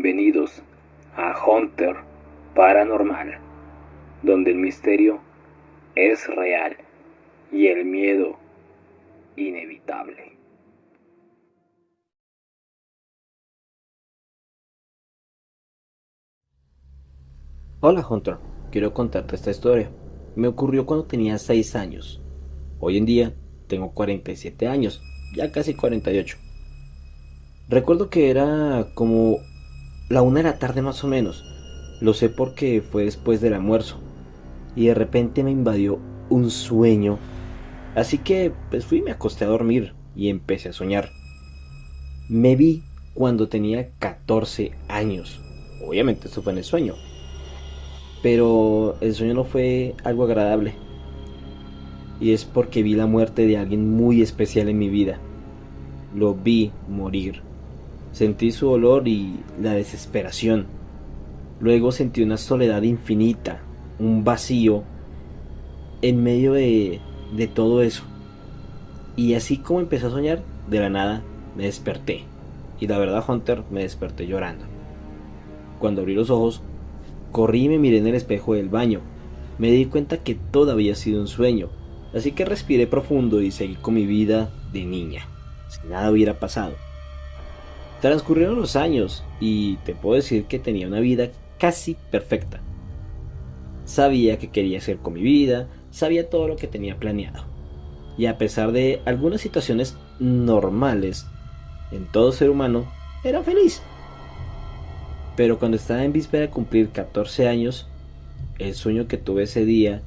Bienvenidos a Hunter Paranormal, donde el misterio es real y el miedo inevitable. Hola Hunter, quiero contarte esta historia. Me ocurrió cuando tenía 6 años. Hoy en día tengo 47 años, ya casi 48. Recuerdo que era como la 1 de la tarde más o menos. Lo sé porque fue después del almuerzo. Y de repente me invadió un sueño. Así que pues fui y me acosté a dormir y empecé a soñar. Me vi cuando tenía 14 años. Obviamente esto fue en el sueño. Pero el sueño no fue algo agradable. Y es porque vi la muerte de alguien muy especial en mi vida. Lo vi morir. Sentí su dolor y la desesperación. Luego sentí una soledad infinita, un vacío en medio de todo eso. Y así como empecé a soñar, de la nada me desperté. Y la verdad, Hunter, me desperté llorando. Cuando abrí los ojos, corrí y me miré en el espejo del baño. Me di cuenta que todo había sido un sueño, así que respiré profundo y seguí con mi vida de niña, si nada hubiera pasado. Transcurrieron los años y te puedo decir que tenía una vida casi perfecta. Sabía qué quería hacer con mi vida, sabía todo lo que tenía planeado. Y a pesar de algunas situaciones normales en todo ser humano, era feliz. Pero cuando estaba en víspera de cumplir 14 años, el sueño que tuve ese día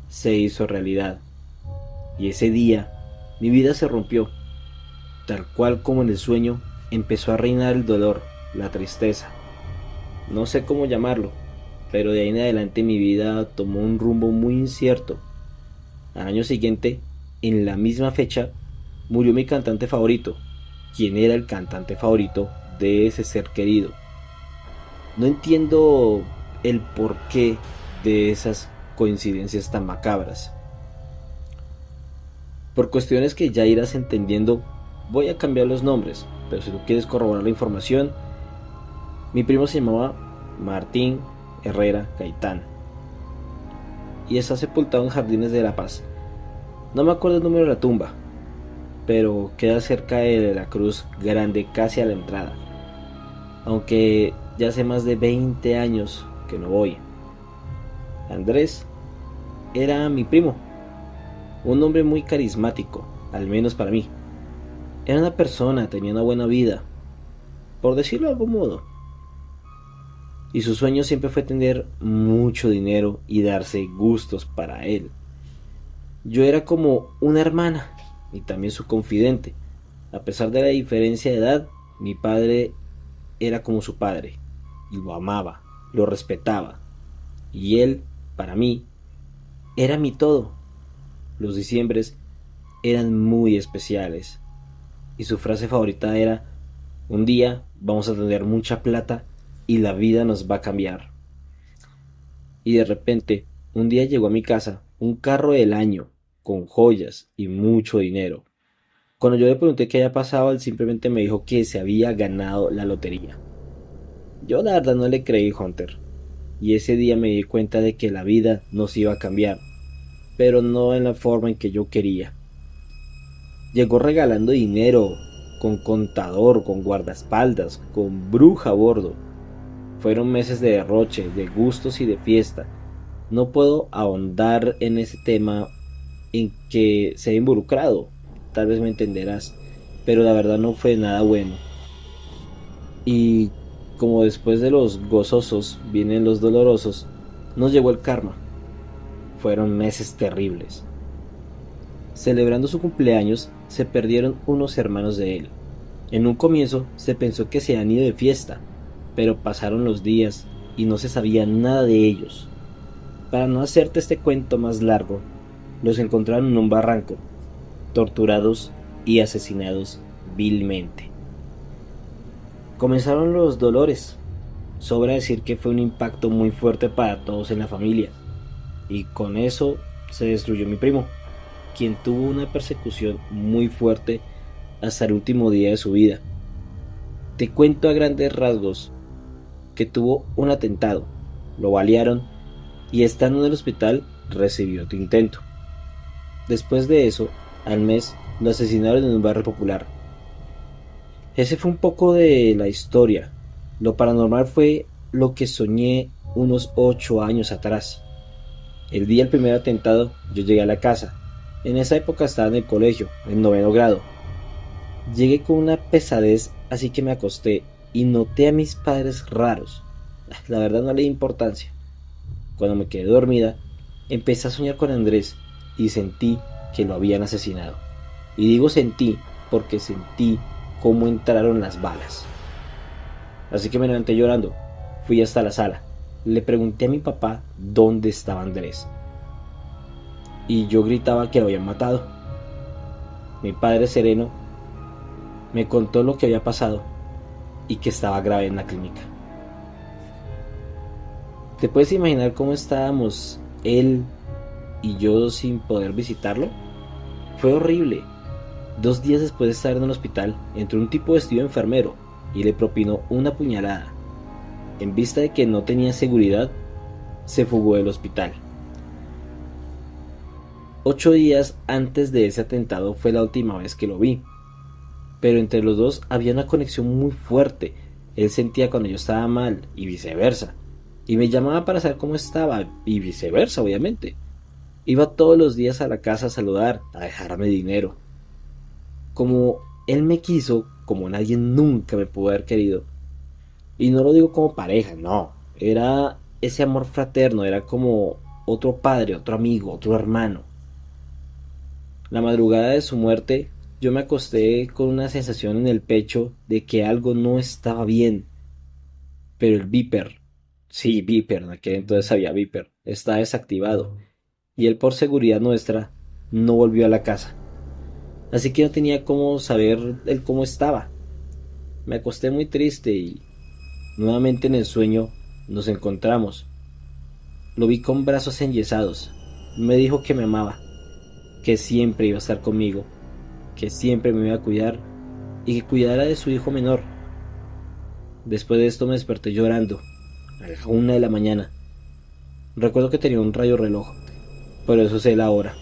se hizo realidad. Y ese día mi vida se rompió. Tal cual como en el sueño, empezó a reinar el dolor, la tristeza. No sé cómo llamarlo, pero de ahí en adelante mi vida tomó un rumbo muy incierto. Al año siguiente, en la misma fecha, murió mi cantante favorito, quien era el cantante favorito de ese ser querido. No entiendo el porqué de esas coincidencias tan macabras. Por cuestiones que ya irás entendiendo, voy a cambiar los nombres, pero si tú quieres corroborar la información, mi primo se llamaba Martín Herrera Gaitán y está sepultado en Jardines de la Paz. No me acuerdo el número de la tumba, pero queda cerca de la cruz grande, casi a la entrada, aunque ya hace más de 20 años que no voy. Andrés era mi primo, un hombre muy carismático, al menos para mí. Era una persona, tenía una buena vida, por decirlo de algún modo. Y su sueño siempre fue tener mucho dinero y darse gustos para él. Yo era como una hermana y también su confidente. A pesar de la diferencia de edad, mi padre era como su padre y lo amaba, lo respetaba. Y él, para mí, era mi todo. Los diciembres eran muy especiales y su frase favorita era: un día vamos a tener mucha plata y la vida nos va a cambiar. Y de repente, un día llegó a mi casa un carro del año, con joyas y mucho dinero. Cuando yo le pregunté qué había pasado, él simplemente me dijo que se había ganado la lotería. Yo la verdad no le creí, Hunter, y ese día me di cuenta de que la vida nos iba a cambiar, pero no en la forma en que yo quería. Llegó regalando dinero, con contador, con guardaespaldas, con bruja a bordo. Fueron meses de derroche, de gustos y de fiesta. No puedo ahondar en ese tema en que se ha involucrado, tal vez me entenderás, pero la verdad no fue nada bueno. Y como después de los gozosos vienen los dolorosos, nos llegó el karma. Fueron meses terribles. Celebrando su cumpleaños, se perdieron unos hermanos de él. En un comienzo se pensó que se habían ido de fiesta, pero pasaron los días y no se sabía nada de ellos. Para no hacerte este cuento más largo, los encontraron en un barranco, torturados y asesinados vilmente. Comenzaron los dolores. Sobra decir que fue un impacto muy fuerte para todos en la familia, y con eso se destruyó mi primo, quien tuvo una persecución muy fuerte hasta el último día de su vida. Te cuento a grandes rasgos que tuvo un atentado, lo balearon y estando en el hospital recibió otro intento. Después de eso, al mes, lo asesinaron en un barrio popular. Ese fue un poco de la historia. Lo paranormal fue lo que soñé unos 8 años atrás. El día del primer atentado, yo llegué a la casa. En esa época estaba en el colegio, en 9º grado. Llegué con una pesadez, así que me acosté y noté a mis padres raros. La verdad no le di importancia. Cuando me quedé dormida, empecé a soñar con Andrés y sentí que lo habían asesinado. Y digo sentí porque sentí cómo entraron las balas. Así que me levanté llorando, fui hasta la sala, le pregunté a mi papá dónde estaba Andrés. Y yo gritaba que lo habían matado. Mi padre sereno me contó lo que había pasado y que estaba grave en la clínica. ¿Te puedes imaginar cómo estábamos él y yo sin poder visitarlo? Fue horrible. 2 días después de estar en el hospital, entró un tipo vestido de enfermero y le propinó una puñalada. En vista de que no tenía seguridad, se fugó del hospital. 8 días antes de ese atentado fue la última vez que lo vi. Pero entre los dos había una conexión muy fuerte. Él sentía cuando yo estaba mal y viceversa. Y me llamaba para saber cómo estaba y viceversa, obviamente. Iba todos los días a la casa a saludar, a dejarme dinero. Como él me quiso, como nadie nunca me pudo haber querido. Y no lo digo como pareja, no. Era ese amor fraterno, era como otro padre, otro amigo, otro hermano. La madrugada de su muerte, yo me acosté con una sensación en el pecho de que algo no estaba bien. Pero el Viper, sí, Viper, en aquel entonces había Viper, está desactivado. Y él, por seguridad nuestra, no volvió a la casa. Así que no tenía cómo saber él cómo estaba. Me acosté muy triste y nuevamente en el sueño nos encontramos. Lo vi con brazos enyesados. Me dijo que me amaba, que siempre iba a estar conmigo, que siempre me iba a cuidar y que cuidara de su hijo menor. Después de esto me desperté llorando, a la 1 de la mañana. Recuerdo que tenía un rayo reloj, pero eso sé la hora.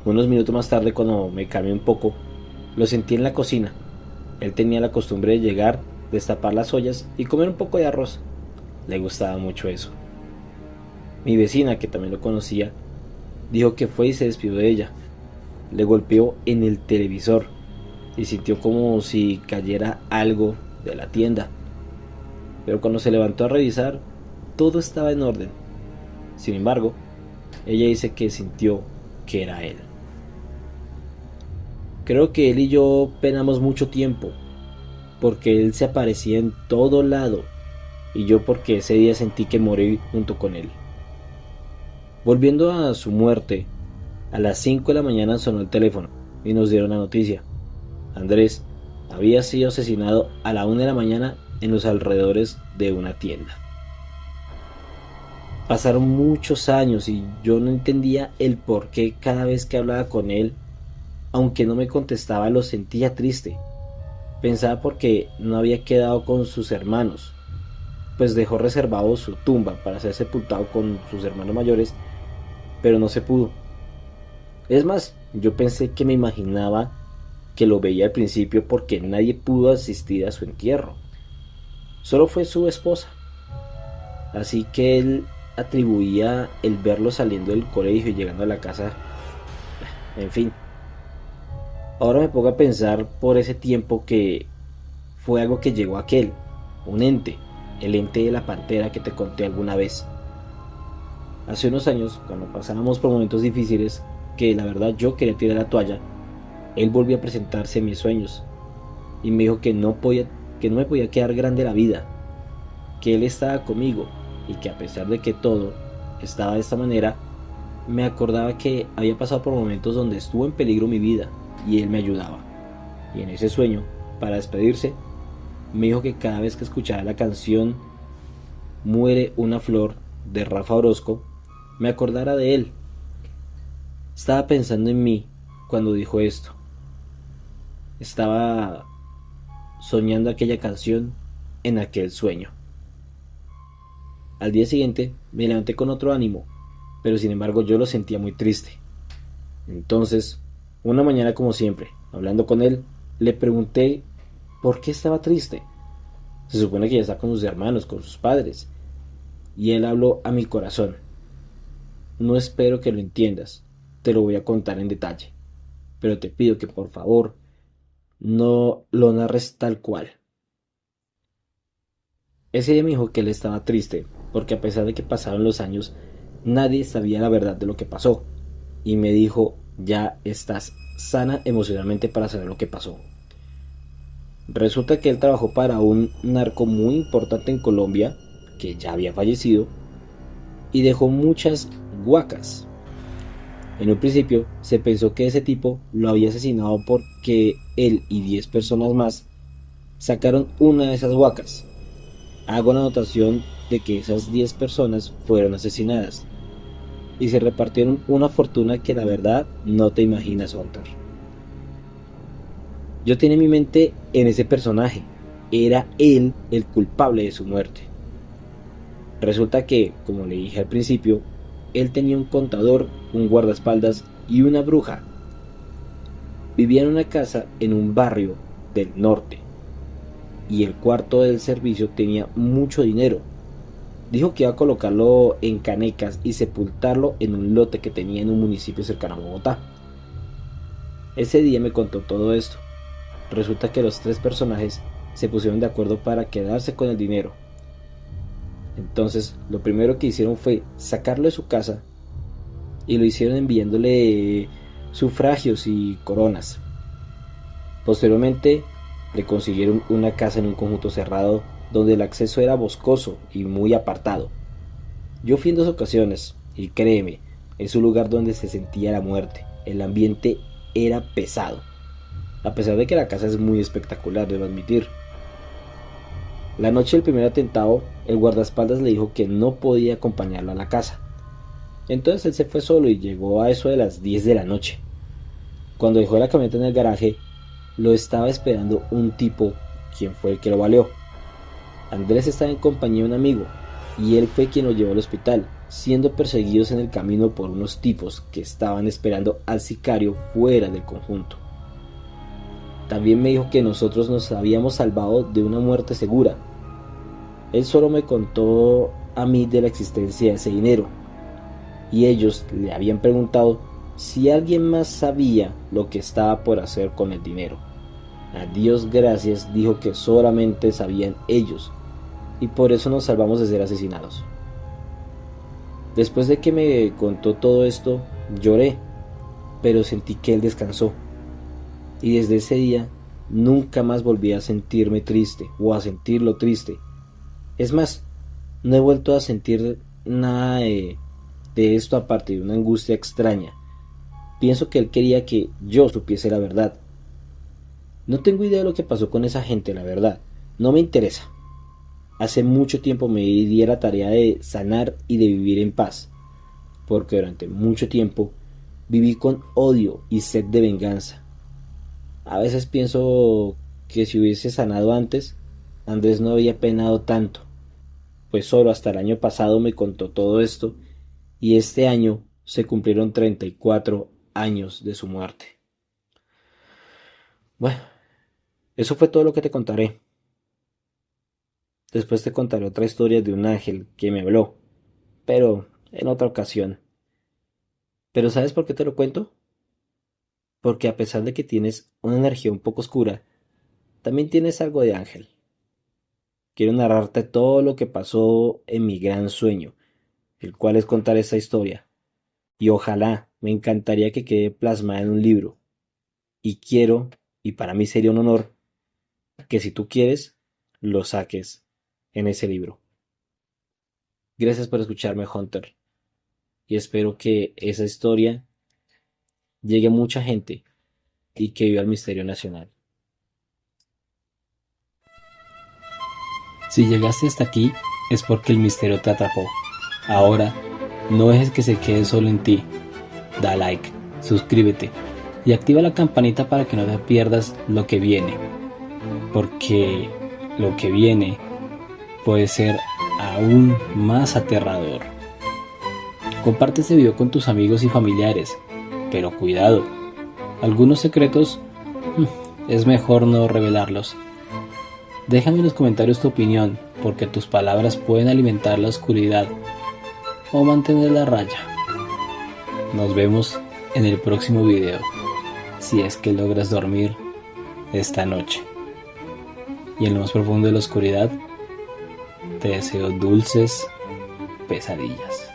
Unos minutos más tarde, cuando me calmé un poco, lo sentí en la cocina. Él tenía la costumbre de llegar, destapar las ollas y comer un poco de arroz. Le gustaba mucho eso. Mi vecina, que también lo conocía, dijo que fue y se despidió de ella. Le golpeó en el televisor y sintió como si cayera algo de la tienda. Pero cuando se levantó a revisar, todo estaba en orden. Sin embargo, ella dice que sintió que era él. Creo que él y yo penamos mucho tiempo, porque él se aparecía en todo lado y yo porque ese día sentí que morí junto con él. Volviendo a su muerte, a las 5 de la mañana sonó el teléfono y nos dieron la noticia. Andrés había sido asesinado a la 1 de la mañana en los alrededores de una tienda. Pasaron muchos años y yo no entendía el por qué cada vez que hablaba con él, aunque no me contestaba, lo sentía triste. Pensaba porque no había quedado con sus hermanos, pues dejó reservado su tumba para ser sepultado con sus hermanos mayores, pero no se pudo. Es más, yo pensé que me imaginaba que lo veía al principio porque nadie pudo asistir a su entierro. Solo fue su esposa. Así que él atribuía el verlo saliendo del colegio y llegando a la casa. En fin. Ahora me pongo a pensar por ese tiempo que fue algo que llegó a aquel, un ente, el ente de la pantera que te conté alguna vez. Hace unos años, cuando pasábamos por momentos difíciles, que la verdad yo quería tirar la toalla, él volvió a presentarse en mis sueños y me dijo que no me podía quedar grande la vida, que él estaba conmigo y que a pesar de que todo estaba de esta manera, me acordaba que había pasado por momentos donde estuvo en peligro mi vida y él me ayudaba. Y en ese sueño, para despedirse, me dijo que cada vez que escuchara la canción Muere una flor de Rafa Orozco, me acordara de él. Estaba pensando en mí cuando dijo esto. Estaba soñando aquella canción en aquel sueño. Al día siguiente me levanté con otro ánimo, pero sin embargo yo lo sentía muy triste. Entonces, una mañana como siempre, hablando con él, le pregunté por qué estaba triste. Se supone que ya está con sus hermanos, con sus padres. Y él habló a mi corazón. No espero que lo entiendas, te lo voy a contar en detalle, pero te pido que por favor no lo narres tal cual. Ese día me dijo que él estaba triste, porque a pesar de que pasaron los años, nadie sabía la verdad de lo que pasó. Y me dijo, ya estás sana emocionalmente para saber lo que pasó. Resulta que él trabajó para un narco muy importante en Colombia, que ya había fallecido, y dejó muchas huacas. En un principio se pensó que ese tipo lo había asesinado porque él y 10 personas más sacaron una de esas huacas. Hago la anotación de que esas 10 personas fueron asesinadas y se repartieron una fortuna que la verdad no te imaginas, Hunter. Yo tenía mi mente en ese personaje. Era él el culpable de su muerte. Resulta que, como le dije al principio, él tenía un contador, un guardaespaldas y una bruja. Vivía en una casa en un barrio del norte y el cuarto del servicio tenía mucho dinero. Dijo que iba a colocarlo en canecas y sepultarlo en un lote que tenía en un municipio cercano a Bogotá. Ese día me contó todo esto. Resulta que los 3 personajes se pusieron de acuerdo para quedarse con el dinero. Entonces, lo primero que hicieron fue sacarlo de su casa y lo hicieron enviándole sufragios y coronas. Posteriormente, le consiguieron una casa en un conjunto cerrado donde el acceso era boscoso y muy apartado. Yo fui en 2 ocasiones y créeme, es un lugar donde se sentía la muerte. El ambiente era pesado, a pesar de que la casa es muy espectacular, debo admitir. La noche del primer atentado, el guardaespaldas le dijo que no podía acompañarlo a la casa. Entonces él se fue solo y llegó a eso de las 10 de la noche. Cuando dejó la camioneta en el garaje, lo estaba esperando un tipo, quien fue el que lo baleó. Andrés estaba en compañía de un amigo, y él fue quien lo llevó al hospital, siendo perseguidos en el camino por unos tipos que estaban esperando al sicario fuera del conjunto. También me dijo que nosotros nos habíamos salvado de una muerte segura. Él solo me contó a mí de la existencia de ese dinero, y ellos le habían preguntado si alguien más sabía lo que estaba por hacer con el dinero. A Dios gracias, dijo que solamente sabían ellos, y por eso nos salvamos de ser asesinados. Después de que me contó todo esto, lloré, pero sentí que él descansó. Y desde ese día nunca más volví a sentirme triste o a sentirlo triste. Es más, no he vuelto a sentir nada de esto aparte de una angustia extraña. Pienso que él quería que yo supiese la verdad. No tengo idea de lo que pasó con esa gente, la verdad. No me interesa. Hace mucho tiempo me di a la tarea de sanar y de vivir en paz, porque durante mucho tiempo viví con odio y sed de venganza. A veces pienso que si hubiese sanado antes, Andrés no había penado tanto, pues solo hasta el año pasado me contó todo esto, y este año se cumplieron 34 años de su muerte. Bueno, eso fue todo lo que te contaré. Después te contaré otra historia de un ángel que me habló, pero en otra ocasión. ¿Pero sabes por qué te lo cuento? Porque a pesar de que tienes una energía un poco oscura, también tienes algo de ángel. Quiero narrarte todo lo que pasó en mi gran sueño, el cual es contar esta historia. Y ojalá, me encantaría que quede plasmada en un libro. Y quiero, y para mí sería un honor, que si tú quieres, lo saques en ese libro. Gracias por escucharme, Hunter. Y espero que esa historia llegue a mucha gente y que viva el misterio nacional. Si llegaste hasta aquí es porque el misterio te atrapó. Ahora, no dejes que se quede solo en ti. Da like, suscríbete y activa la campanita para que no te pierdas lo que viene. Porque lo que viene puede ser aún más aterrador. Comparte este video con tus amigos y familiares, pero cuidado, algunos secretos es mejor no revelarlos. Déjame en los comentarios tu opinión, porque tus palabras pueden alimentar la oscuridad o mantener la raya. Nos vemos en el próximo video, si es que logras dormir esta noche. Y en lo más profundo de la oscuridad, te deseo dulces pesadillas.